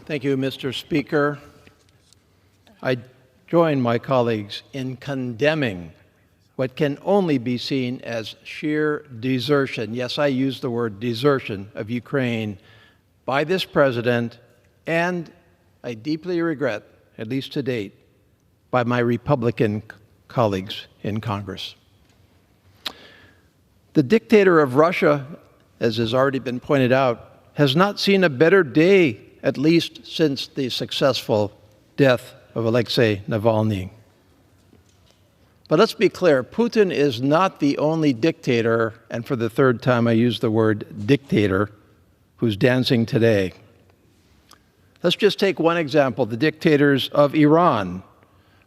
Thank you, Mr. Speaker. I join my colleagues in condemning what can only be seen as sheer desertion, yes, I use the word desertion, of Ukraine by this president, and I deeply regret, at least to date, by my Republican colleagues in Congress. The dictator of Russia, as has already been pointed out, has not seen a better day, at least since the successful death of Alexei Navalny. But let's be clear, Putin is not the only dictator, and for the third time I use the word dictator, who's dancing today. Let's just take one example, the dictators of Iran.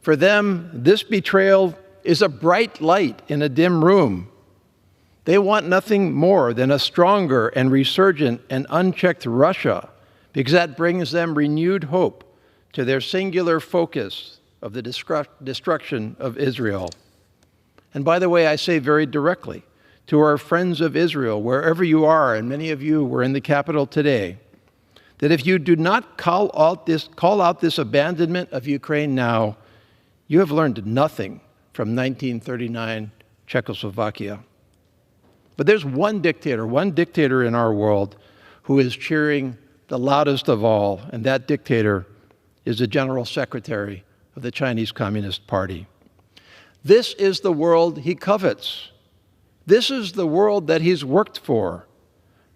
For them, this betrayal is a bright light in a dim room. They want nothing more than a stronger and resurgent and unchecked Russia, because that brings them renewed hope to their singular focus of the destruction of Israel. And by the way, I say very directly to our friends of Israel, wherever you are, and many of you were in the capital today, that if you do not call out this abandonment of Ukraine now, you have learned nothing from 1939 Czechoslovakia. But there's one dictator in our world who is cheering the loudest of all, and that dictator is the General Secretary of the Chinese Communist Party. This is the world he covets. This is the world that he's worked for.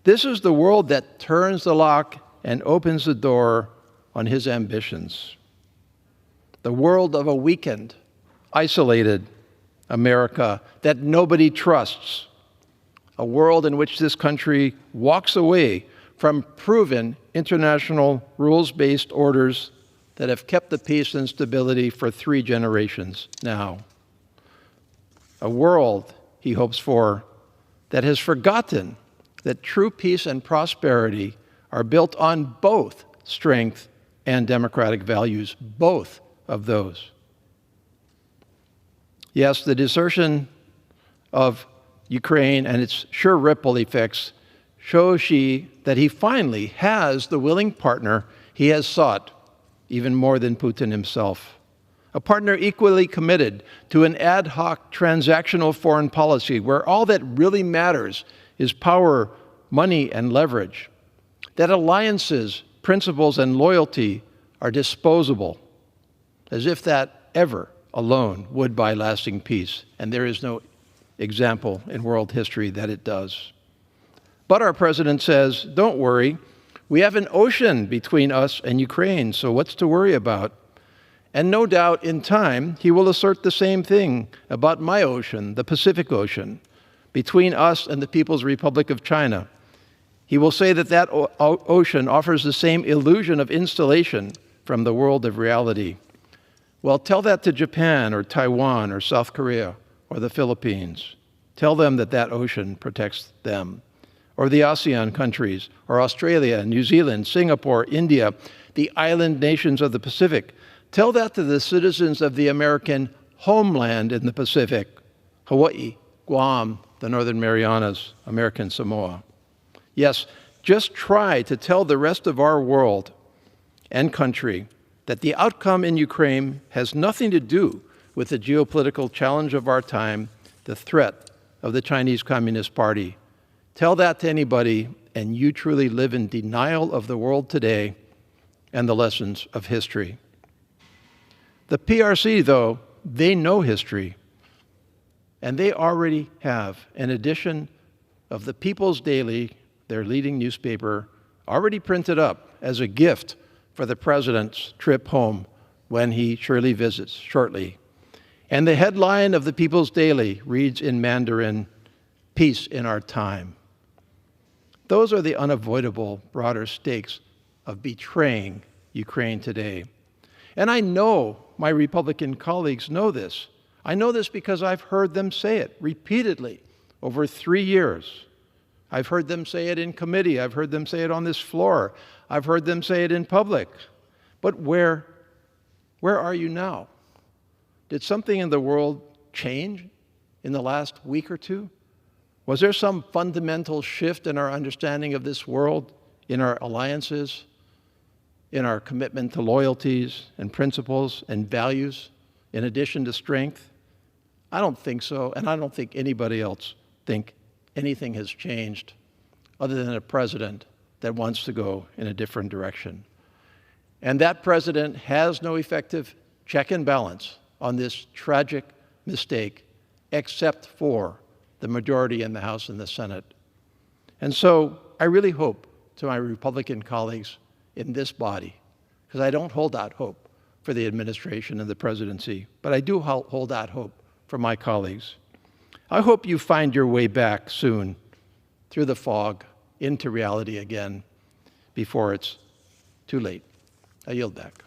This is the world that turns the lock and opens the door on his ambitions. The world of a weakened, isolated America that nobody trusts. A world in which this country walks away from proven international rules-based orders that have kept the peace and stability for 3 generations now. A world, he hopes for, that has forgotten that true peace and prosperity are built on both strength and democratic values, both of those. Yes, the desertion of Ukraine and its sure ripple effects shows that he finally has the willing partner he has sought, even more than Putin himself. A partner equally committed to an ad hoc transactional foreign policy where all that really matters is power, money, and leverage. That alliances, principles, and loyalty are disposable, as if that ever alone would buy lasting peace, and there is no example in world history that it does. But our president says, don't worry, we have an ocean between us and Ukraine, so what's to worry about? And no doubt in time, he will assert the same thing about my ocean, the Pacific Ocean, between us and the People's Republic of China. He will say that that ocean offers the same illusion of insulation from the world of reality. Well, tell that to Japan or Taiwan or South Korea or the Philippines. Tell them that that ocean protects them. Or the ASEAN countries, or Australia, New Zealand, Singapore, India, the island nations of the Pacific. Tell that to the citizens of the American homeland in the Pacific, Hawaii, Guam, the Northern Marianas, American Samoa. Yes, just try to tell the rest of our world and country that the outcome in Ukraine has nothing to do with the geopolitical challenge of our time, the threat of the Chinese Communist Party. Tell that to anybody, and you truly live in denial of the world today and the lessons of history. The PRC, though, they know history, and they already have an edition of the People's Daily, their leading newspaper, already printed up as a gift for the president's trip home when he surely visits shortly. And the headline of the People's Daily reads in Mandarin, "Peace in our time." Those are the unavoidable broader stakes of betraying Ukraine today. And I know my Republican colleagues know this. I know this because I've heard them say it repeatedly over 3 years. I've heard them say it in committee. I've heard them say it on this floor. I've heard them say it in public. But where are you now? Did something in the world change in the last week or two? Was there some fundamental shift in our understanding of this world, in our alliances, in our commitment to loyalties and principles and values in addition to strength? I don't think so, and I don't think anybody else think anything has changed other than a president that wants to go in a different direction. And that president has no effective check and balance on this tragic mistake except for the majority in the House and the Senate. And so I really hope to my Republican colleagues in this body, because I don't hold out hope for the administration and the presidency, but I do hold out hope for my colleagues. I hope you find your way back soon through the fog into reality again before it's too late. I yield back.